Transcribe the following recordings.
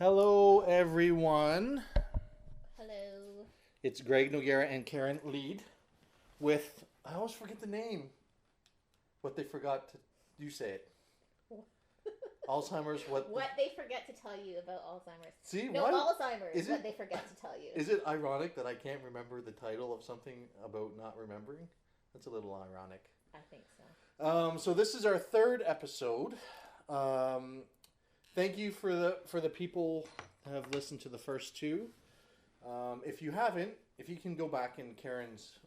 Hello, everyone. Hello. It's Greg Noguera and Karen Lead with, I always forget the name, what they forgot to, you say it. Alzheimer's, What they forget to tell you about Alzheimer's. See, No, what? Alzheimer's Is what it- they forget to tell you. Is it ironic that I can't remember the title of something about not remembering? That's a little ironic. I think so. So this is our third episode. Thank you for the people that have listened to the first two. If you haven't, if you can go back in Karen's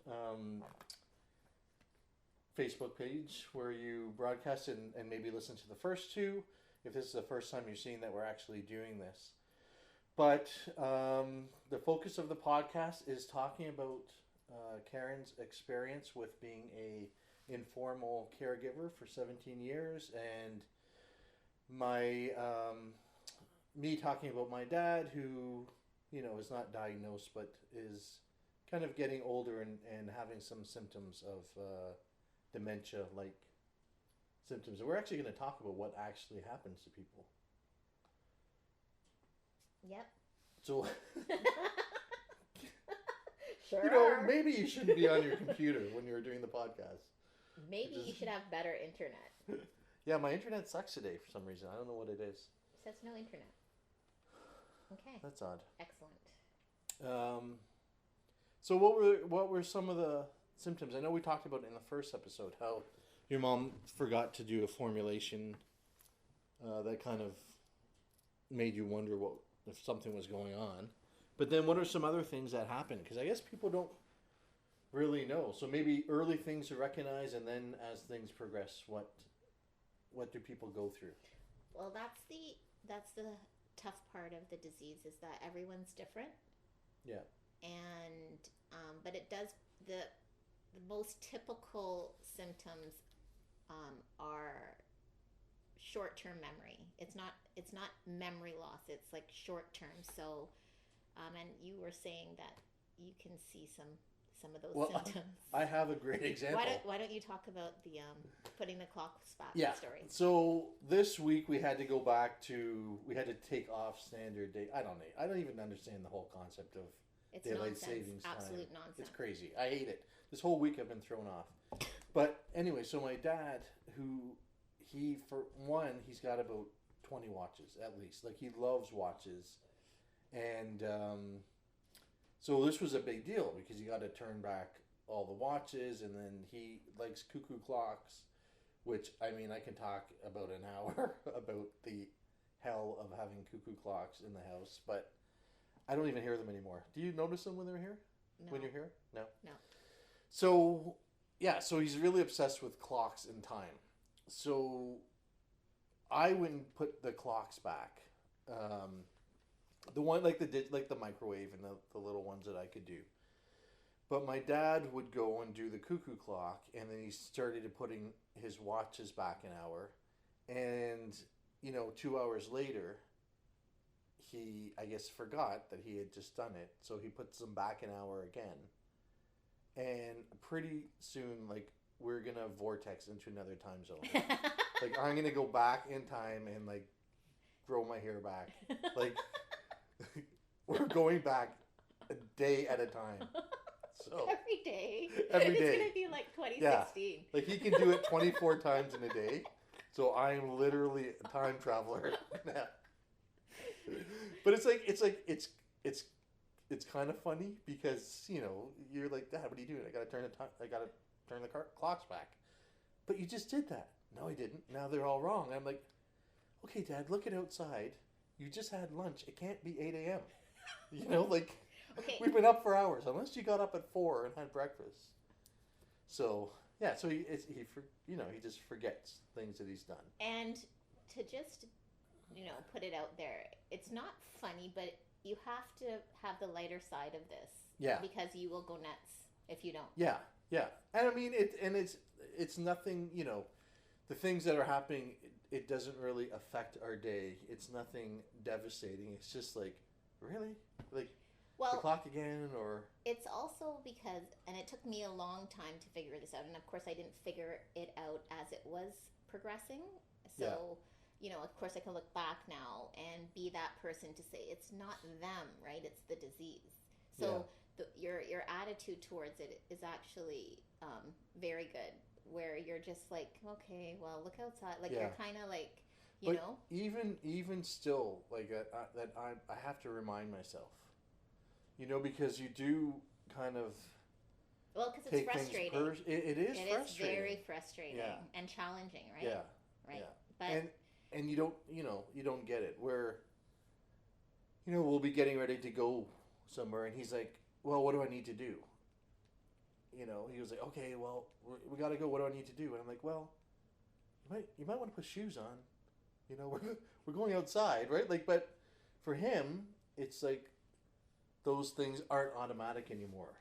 Facebook page where you broadcast and maybe listen to the first two, if this is the first time you're seeing that we're actually doing this. But the focus of the podcast is talking about Karen's experience with being a informal caregiver for 17 years and my me talking about my dad who is not diagnosed but is kind of getting older and having some symptoms of dementia like symptoms, and we're actually going to talk about what actually happens to people. Yep. So Sure. maybe you shouldn't be on your computer when you're doing the podcast. Maybe you should have better internet. Yeah, my internet sucks today for some reason. I don't know what it is. It says no internet. Okay. That's odd. Excellent. So what were some of the symptoms? I know we talked about it in the first episode how your mom forgot to do a formulation that kind of made you wonder if something was going on. But then what are some other things that happened? Because I guess people don't really know. So maybe early things to recognize, and then as things progress, what do people go through? Well, that's the tough part of the disease is that everyone's different. Yeah. And but it does the most typical symptoms are short-term memory. It's not memory loss. It's like short-term. So, and you were saying that you can see some of those symptoms. I have a great example. Why don't you talk about the putting the clocks back story? So this week we had to take off standard day. I don't even understand the whole concept of it's daylight nonsense. savings time. Absolute nonsense. It's crazy. I hate it. This whole week I've been thrown off. But anyway, so my dad, he's got about 20 watches at least. Like, he loves watches. And so this was a big deal because you got to turn back all the watches, and then he likes cuckoo clocks, which, I mean, I can talk about an hour about the hell of having cuckoo clocks in the house, but I don't even hear them anymore. Do you notice them when they're here? No. When you're here? No. No. So, yeah, so he's really obsessed with clocks and time. So I wouldn't put the clocks back. The one like the microwave and the little ones that I could do. But my dad would go and do the cuckoo clock, and then he started putting his watches back an hour. And, 2 hours later, he, I guess, forgot that he had just done it. So he puts them back an hour again. And pretty soon, like, we're going to vortex into another time zone. Like, I'm going to go back in time and, like, grow my hair back. Like, we're going back a day at a time. So every day. Every day. It's going to be like 2016. Yeah. Like, he can do it 24 times in a day. So I'm literally a time traveler now. But it's kind of funny because, you're like, Dad, what are you doing? I got to turn the clocks back. But you just did that. No, I didn't. Now they're all wrong. I'm like, okay, Dad, look at outside. You just had lunch. It can't be 8 a.m. Okay. We've been up for hours, unless you got up at 4 and had breakfast. So, yeah, so he just forgets things that he's done. And to just, put it out there, it's not funny, but you have to have the lighter side of this. Yeah. Because you will go nuts if you don't. Yeah, yeah. And I mean, it's nothing, the things that are happening, it doesn't really affect our day. It's nothing devastating. It's just like, really? Like, the clock again, or... It's also because, and it took me a long time to figure this out, and of course I didn't figure it out as it was progressing. So, of course I can look back now and be that person person to say it's not them, right? It's the disease. So your attitude towards it is actually very good. Where you're just like, okay, well, look outside. Like you're kind of like, you but know. even still, like that I have to remind myself, because you do kind of Well, because it's take frustrating. It is It frustrating. is very frustrating and challenging, right? Yeah. Right. Yeah. But and you don't get it. Where we'll be getting ready to go somewhere, and he's like, "Well, what do I need to do?" He was like, "Okay, well, we got to go. What do I need to do?" And I'm like, "Well, you might want to put shoes on. We're going outside, right?" Like, but for him, it's like those things aren't automatic anymore.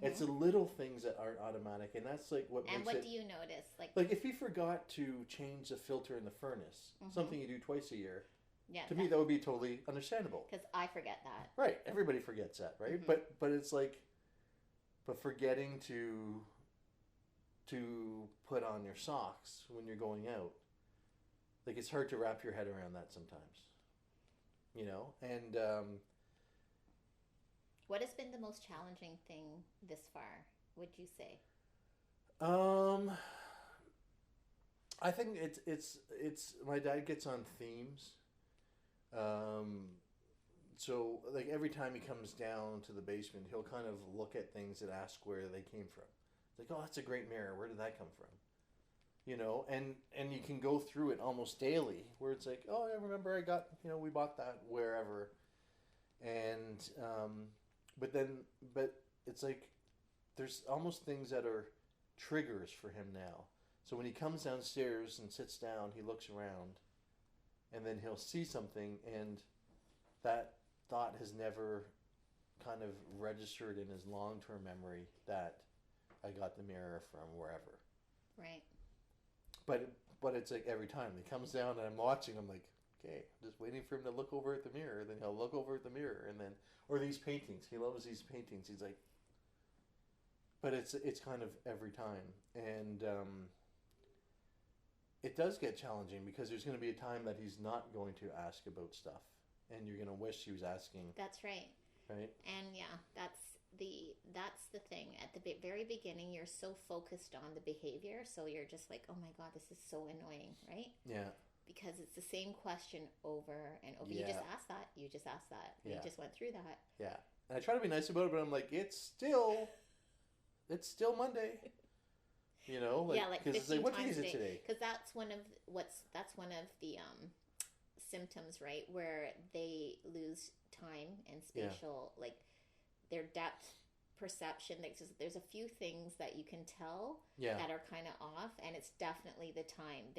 It's the little things that aren't automatic, and that's like what and makes what it. do you notice? Like if he forgot to change the filter in the furnace, something you do twice a year. Yeah, to me, that would be totally understandable. Because I forget that. Right, everybody forgets that, right? But it's like, but forgetting to put on your socks when you're going out, like it's hard to wrap your head around that sometimes. And what has been the most challenging thing this far, would you say? I think it's my dad gets on themes. So like every time he comes down to the basement, he'll kind of look at things and ask where they came from. It's like, oh, that's a great mirror. Where did that come from? And you can go through it almost daily, where it's like, oh, I remember I got, we bought that wherever, and but it's like there's almost things that are triggers for him now. So when he comes downstairs and sits down, he looks around, and then he'll see something, and that thought has never kind of registered in his long-term memory that I got the mirror from wherever. Right. But it's like every time he comes down and I'm watching, I'm like, okay, I'm just waiting for him to look over at the mirror. Then he'll look over at the mirror, and then or these paintings. He loves these paintings. He's like, but it's kind of every time, and it does get challenging because there's going to be a time that he's not going to ask about stuff, and you're going to wish he was asking. That's right. Right. And yeah, that's the thing. At the very beginning, you're so focused on the behavior, so you're just like, oh my god, this is so annoying, right? Yeah. Because it's the same question over and over. Yeah. You just asked that. You just asked that. Yeah. You just went through that. Yeah. And I try to be nice about it, but I'm like, it's still Monday. Like 15 it's like, what day times is a it day. today? Because that's one of the symptoms, right, where they lose time and spatial, like their depth perception. There's a few things that you can tell that are kind of off, and it's definitely the time.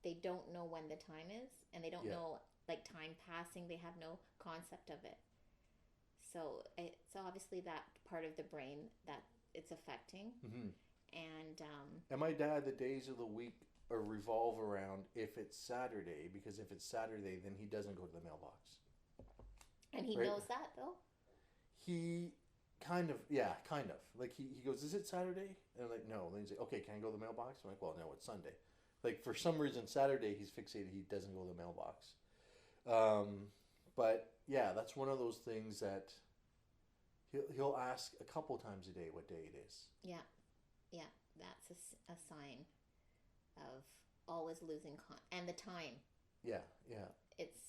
They don't know when the time is, and they don't know like time passing. They have no concept of it. So it's obviously that part of the brain that it's affecting. Mm-hmm. And my dad, the days of the week revolve around if it's Saturday, because if it's Saturday, then he doesn't go to the mailbox. And he knows that, though? He kind of. Like, he goes, is it Saturday? And I'm like, no. And then he's like, okay, can I go to the mailbox? I'm like, well, no, it's Sunday. Like, for some reason, Saturday, he's fixated. He doesn't go to the mailbox. But, yeah, that's one of those things that he'll ask a couple times a day what day it is. Yeah. Yeah, that's a sign of always losing and the time. Yeah. It's,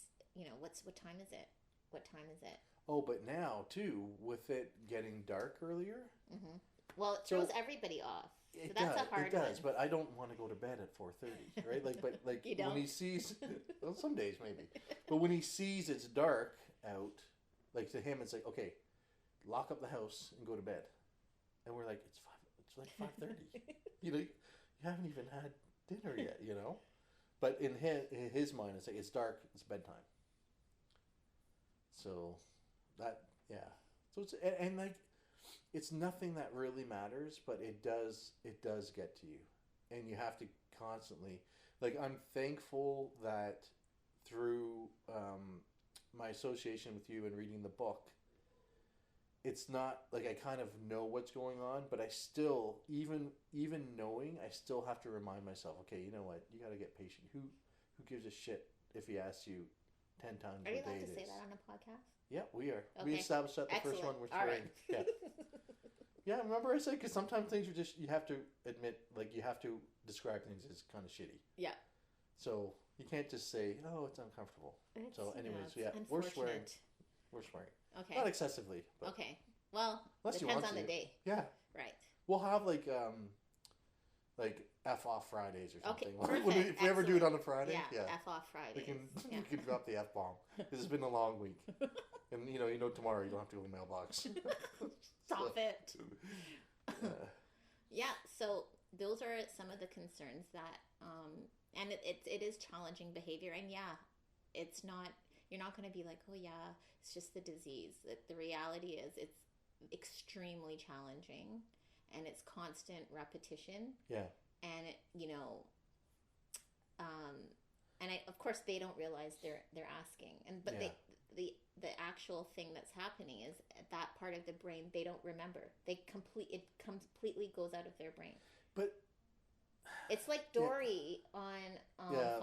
what time is it? What time is it? Oh, but now, too, with it getting dark earlier. Mm-hmm. Well, it throws everybody off. So that's a hard one. It does, but I don't want to go to bed at 4:30, right? Like you don't? When he sees, well, some days maybe, but when he sees it's dark out, like to him, it's like, okay, lock up the house and go to bed. And we're like, it's like 5:30. You haven't even had dinner yet, But in his mind, it's like, it's dark, it's bedtime. So that, yeah. So it's, and like, it's nothing that really matters, but it does get to you. And you have to constantly, like, I'm thankful that through my association with you and reading the book, it's not like I kind of know what's going on, but I still, even knowing, I still have to remind myself, okay, you know what? You got to get patient. Who gives a shit if he asks you 10 times Are you what day allowed to it say is. that on a podcast? Yeah, we are. Okay. We established that the Excellent. first one we're All throwing. right. Yeah. Yeah, remember I said, because sometimes things are just, you have to admit, like, you have to describe things as kind of shitty. Yeah. So you can't just say, oh, it's uncomfortable. So anyways, yeah, we're swearing. We're swearing. Okay. Not excessively. But Okay. Well, unless you depends want on the to. day. Yeah. Right. We'll have like F off Fridays or something. Okay, perfect. If we ever do it on a Friday, Yeah, F off Fridays. we can drop the F bomb because it's been a long week, and you know tomorrow you don't have to go to the mailbox. Stop it. Uh, Yeah, so those are some of the concerns that, and it is challenging behavior, and yeah, it's not. You're not going to be like, oh yeah, it's just the disease. The reality is, it's extremely challenging, and it's constant repetition. Yeah. And and of course they don't realize they're asking, but Yeah. the actual thing that's happening is that part of the brain they don't remember. It completely goes out of their brain. But it's like Dory on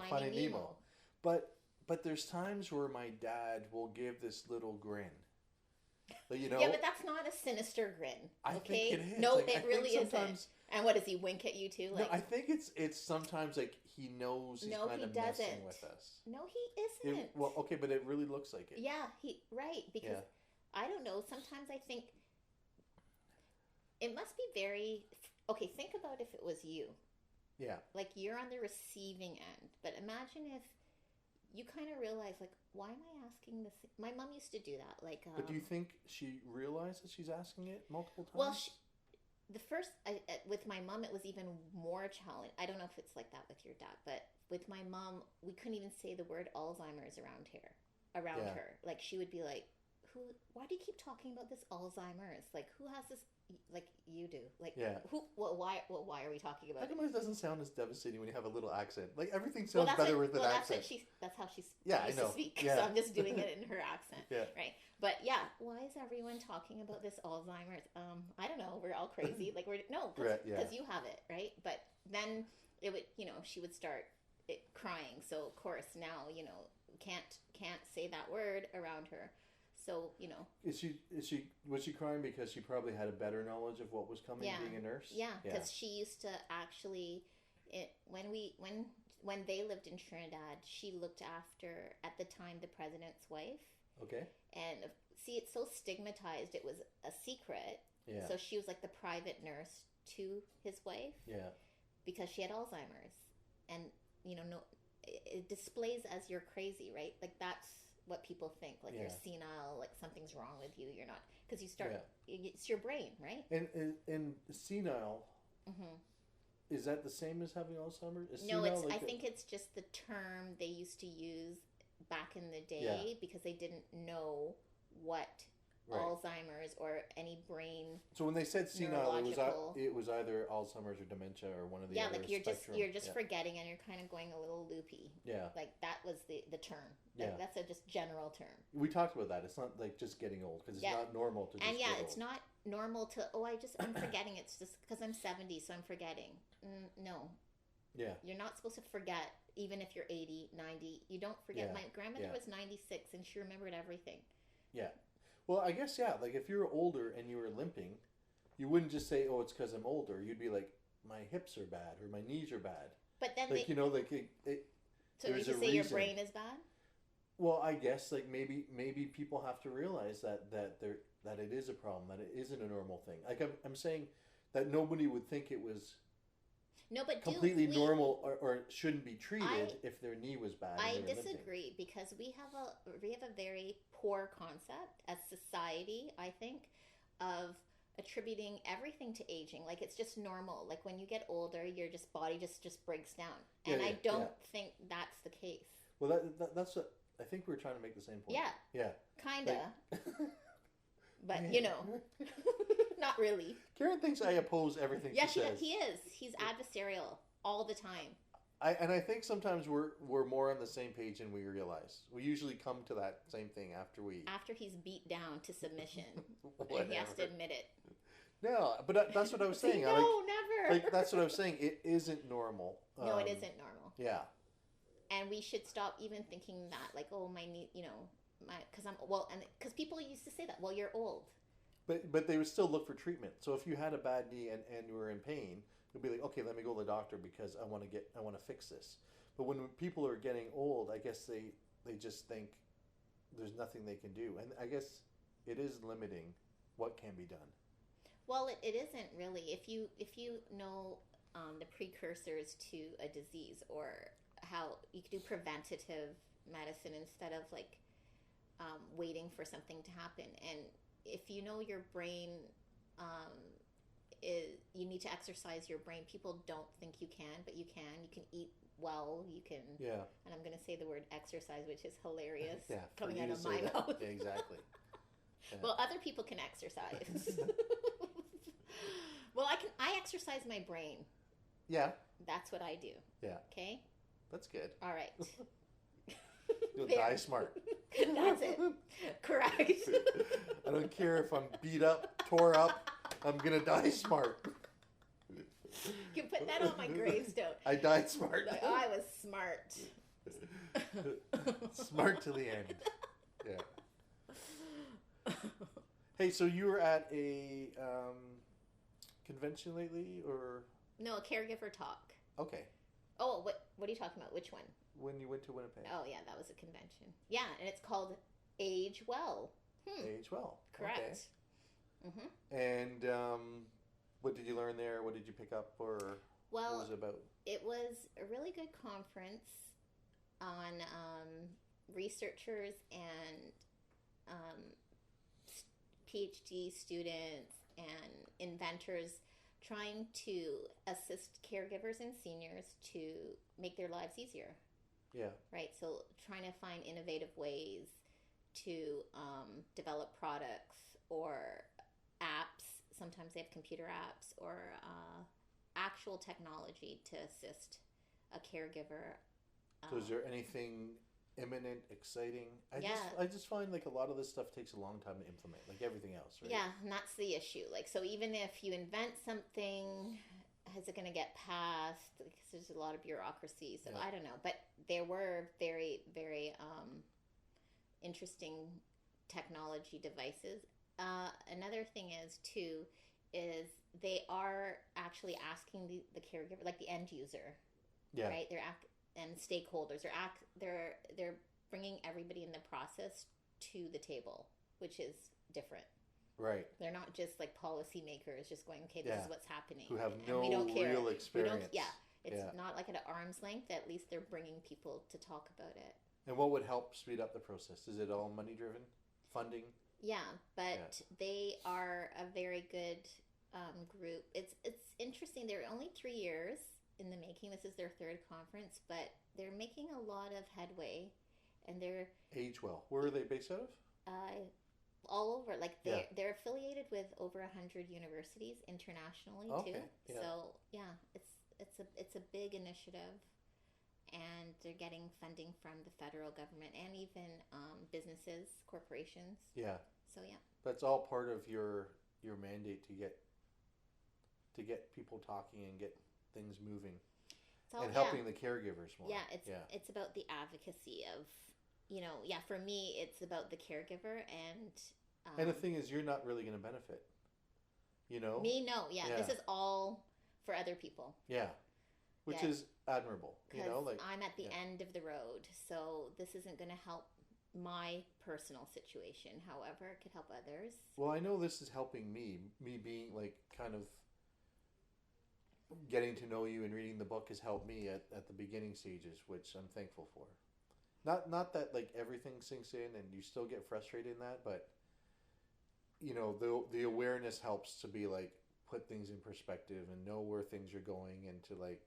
Finding Nemo. But there's times where my dad will give this little grin. Yeah, but that's not a sinister grin. I Okay, think it is. no, Like, it I really think isn't. And what does he wink at you too? No, I think it's sometimes like he knows he's kind of messing with us. No, he isn't. Well, okay, but it really looks like it. Yeah, because I don't know. Sometimes I think it must be very okay. Think about if it was you. Yeah. Like you're on the receiving end, but imagine if you kind of realize, like, why am I asking this? My mom used to do that. Like, but do you think she realizes she's asking it multiple times? Well, with my mom, it was even more challenging. I don't know if it's like that with your dad, but with my mom, we couldn't even say the word Alzheimer's around her. Like, she would be like, why do you keep talking about this Alzheimer's? Like, who has this? Like, you do. Like, why are we talking about it? How come it doesn't sound as devastating when you have a little accent? Like, everything well, sounds better with an accent. That's how she I used know. to speak. Yeah. So I'm just doing it in her accent. Yeah. Right. But yeah, why is everyone talking about this Alzheimer's? I don't know. We're all crazy. Like because you have it, right? But then it would, she would start crying. So of course now, can't say that word around her. So, was she crying because she probably had a better knowledge of what was coming being a nurse? Yeah, because she used to actually, when they lived in Trinidad, she looked after, at the time, the president's wife. Okay. And see, it's so stigmatized. It was a secret. Yeah. So she was like the private nurse to his wife. Yeah. Because she had Alzheimer's. And, it displays as you're crazy, right? Like that's what people think. Like you're senile, like something's wrong with you. You're not. Because you start, it's your brain, right? And senile, is that the same as having Alzheimer's? No, I think it's just the term they used to use back in the day because they didn't know what Alzheimer's or any brain. So when they said senile, it was either Alzheimer's or dementia or one of the other like you're just forgetting and you're kind of going a little loopy. Yeah, like that was the term. Like, that's a just general term. We talked about that. It's not like just getting old because it's not normal to. Just get it's old. not normal to. I'm forgetting. It's just because I'm 70, so I'm forgetting. No. Yeah. You're not supposed to forget, even if you're 80, 90. You don't forget. Yeah. My grandmother was 96 and she remembered everything. Yeah. Well, I guess, like if you're older and you were limping, you wouldn't just say, oh, it's because I'm older. You'd be like, my hips are bad or my knees are bad. But then so you say your brain is bad? Well, I guess like maybe people have to realize that it is a problem, that it isn't a normal thing. Like I'm saying that nobody would think it was completely normal or shouldn't be treated if their knee was bad. I disagree because we have a very poor concept as society, I think, of attributing everything to aging. Like it's just normal. Like when you get older, your body just breaks down. And I don't think that's the case. Well, that's what I think we're trying to make the same point. Yeah. Yeah. Kinda. But not really. Karen thinks I oppose everything she says. He is. He's adversarial all the time. I think sometimes we're more on the same page than we realize. We usually come to that same thing after he's beat down to submission and he has to admit it. No, but that's what I was saying. Never. Like that's what I was saying. It isn't normal. No, it isn't normal. Yeah. And we should stop even thinking that, like, oh, my knee, because I'm, well, and because people used to say that, well, you're old. But they would still look for treatment. So if you had a bad knee and you were in pain, you'd be like, okay, let me go to the doctor because I want to fix this. But when people are getting old, I guess they just think there's nothing they can do, and I guess it is limiting what can be done. Well, it isn't really. If you know the precursors to a disease, or how you can do preventative medicine instead of like waiting for something to happen. And if you know your brain you need to exercise your brain. People don't think you can, but you can. You can eat well. You can. Yeah. And I'm going to say the word exercise, which is hilarious. Yeah, coming out of my mouth. Yeah, exactly. Yeah. Well, other people can exercise. Well, I exercise my brain. Yeah. That's what I do. Yeah. Okay? That's good. All right. You'll die smart. That's it. Correct. I don't care if I'm beat up, tore up, I'm going to die smart. You can put that on my gravestone. I died smart. I was smart. Smart to the end. Yeah. Hey, so you were at a convention lately, or? No, a caregiver talk. Okay. Oh, what are you talking about? Which one? When you went to Winnipeg. Oh, yeah, that was a convention. Yeah, and it's called Age Well. Age Well. Correct. Okay. Mm-hmm. And what did you learn there? What did you pick up, or what was it about? It was a really good conference on researchers and PhD students and inventors trying to assist caregivers and seniors to make their lives easier. Yeah. Right. So trying to find innovative ways to develop products or apps. Sometimes they have computer apps or actual technology to assist a caregiver. So is there anything imminent, exciting? I just find like a lot of this stuff takes a long time to implement, like everything else, right? Yeah, and that's the issue. Like, so even if you invent something, is it going to get passed? Because there's a lot of bureaucracy. So I don't know. But there were very, very interesting technology devices. Another thing is they are actually asking the caregiver, like the end user, right? And stakeholders they're bringing everybody in the process to the table, which is different. Right. They're not just like policymakers just going, okay, this is what's happening. Who have and we don't care. Real experience. It's not like at arm's length. At least they're bringing people to talk about it. And what would help speed up the process? Is it all money driven? Funding? Yeah, but they are a very good group. It's interesting. They're only 3 years in the making. This is their third conference, but they're making a lot of headway, and they're Age Well. Where are they based out of? All over. Like they're affiliated with over 100 universities internationally too. Yeah. So it's a big initiative, and they're getting funding from the federal government and even businesses, corporations. Yeah. So that's all part of your mandate to get people talking and get things moving, and helping the caregivers more. Yeah, it's about the advocacy of, for me it's about the caregiver and the thing is, you're not really going to benefit. Me, no, this is all for other people. Yeah, which is admirable. I'm at the end of the road, so this isn't going to help my personal situation. However, it could help others. Well, I know this is helping me being like kind of getting to know you and reading the book has helped me at the beginning stages, which I'm thankful for. Not that like everything sinks in and you still get frustrated in that, but the awareness helps to be like put things in perspective and know where things are going, and to like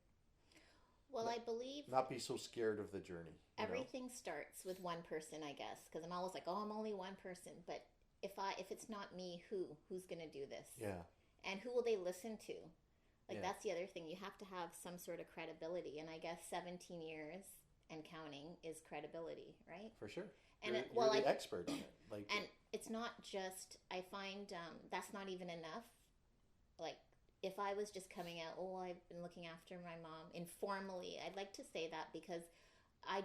I believe not be so scared of the journey. Everything starts with one person, I guess, because I'm always like, oh, I'm only one person, but if it's not me, who's going to do this? Yeah. And who will they listen to? Like, that's the other thing. You have to have some sort of credibility. And I guess 17 years and counting is credibility, right? For sure. And you're the expert on it. And it's not just, I find that's not even enough. Like, if I was just coming out, I've been looking after my mom informally, I'd like to say that because I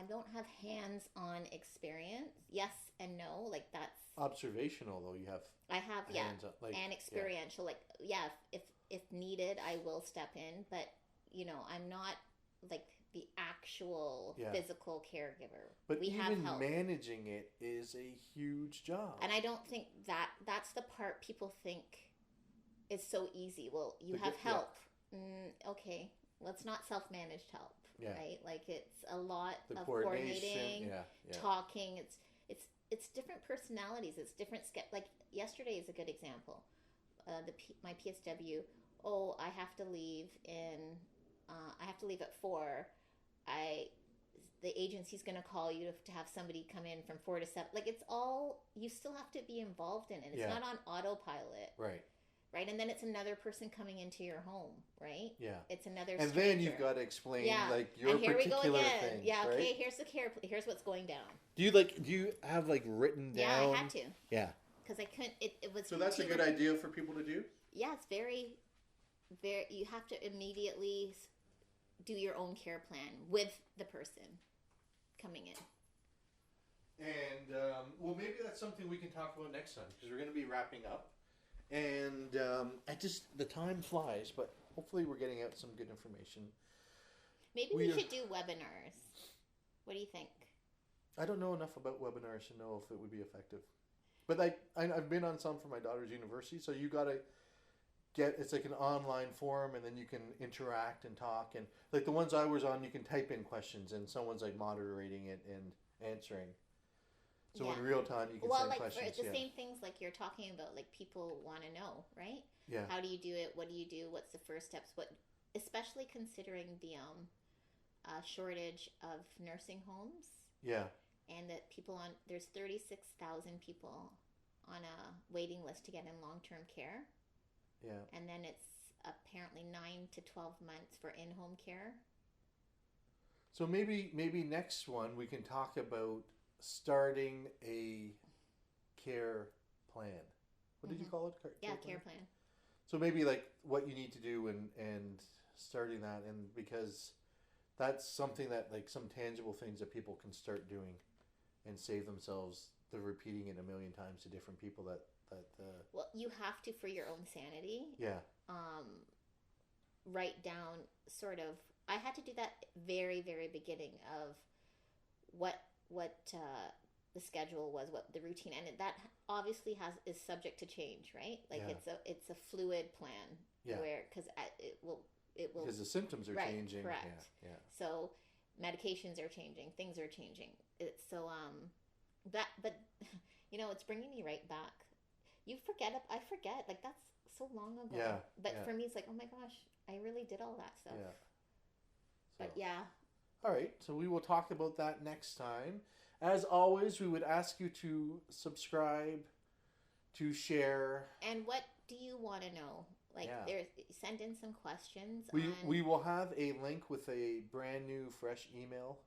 don't have hands-on experience. Yes and no, like that's observational though. You have. I have hands-on, like, and experiential. Like if needed, I will step in. But I'm not like the actual physical caregiver. But we even have help. Managing it is a huge job. And I don't think that's the part people think is so easy. Well, you have help. Okay, well, it's not self-managed help, right? Like it's a lot of coordinating, talking. It's different personalities. It's different. Like yesterday is a good example. My PSW. Oh, I have to leave at 4. The agency's going to call you to have somebody come in from 4 to 7. Like it's all, you still have to be involved in it. It's not on autopilot. Right. And then it's another person coming into your home, right? Yeah. It's another stranger. And then you've got to explain like your particular things. Yeah, right? Okay, here's the care. Here's what's going down. Do you have like written down? Yeah, I had to. Yeah. Because I couldn't, it was. So that's a good idea for people to do? Yeah, it's very, you have to immediately do your own care plan with the person coming in. And, well, maybe that's something we can talk about next time, because we're going to be wrapping up. And the time flies, but hopefully we're getting out some good information. Maybe we should do webinars. What do you think? I don't know enough about webinars to know if it would be effective. But I've been on some for my daughter's university, so you got to it's like an online forum, and then you can interact and talk. And like the ones I was on, you can type in questions, and someone's like moderating it and answering. So in real time, you can send questions. Well, like the same things like you're talking about, like people want to know, right? Yeah. How do you do it? What do you do? What's the first steps? Especially considering the shortage of nursing homes. Yeah. And that there's 36,000 people on a waiting list to get in long-term care. Yeah. And then it's apparently 9 to 12 months for in-home care. So maybe next one we can talk about starting a care plan. What did you call it? Care plan. So maybe like what you need to do and starting that, and because that's something that like some tangible things that people can start doing and save themselves the repeating it a million times to different people that well, you have to, for your own sanity. Yeah. Write down sort of. I had to do that very, very beginning of what the schedule was, what the routine, and that obviously is subject to change, right? Like it's a fluid plan. Yeah. Where because it will because the symptoms are changing. Correct. Yeah. So medications are changing. Things are changing. It's so but it's bringing me right back. I forget, like that's so long ago. Yeah. But for me, it's like, oh my gosh, I really did all that stuff. Yeah. But yeah. All right, so we will talk about that next time. As always, we would ask you to subscribe, to share. And what do you want to know? Like, send in some questions. We will have a link with a brand new, fresh email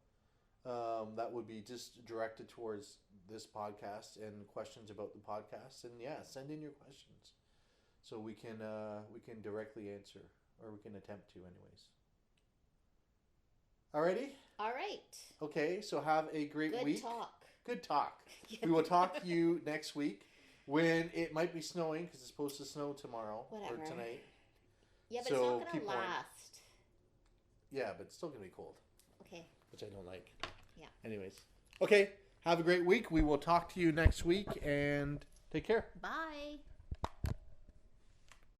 that would be just directed towards this podcast and questions about the podcast. And send in your questions so we can directly answer, or we can attempt to, anyways. Alrighty? All right. Okay, so have a great week. Good talk. Yeah. We will talk to you next week when it might be snowing, because it's supposed to snow tomorrow or tonight. Yeah, but it's not going to last. Yeah, but it's still going to be cold. Okay. Which I don't like. Yeah. Anyways. Okay, have a great week. We will talk to you next week, and take care. Bye.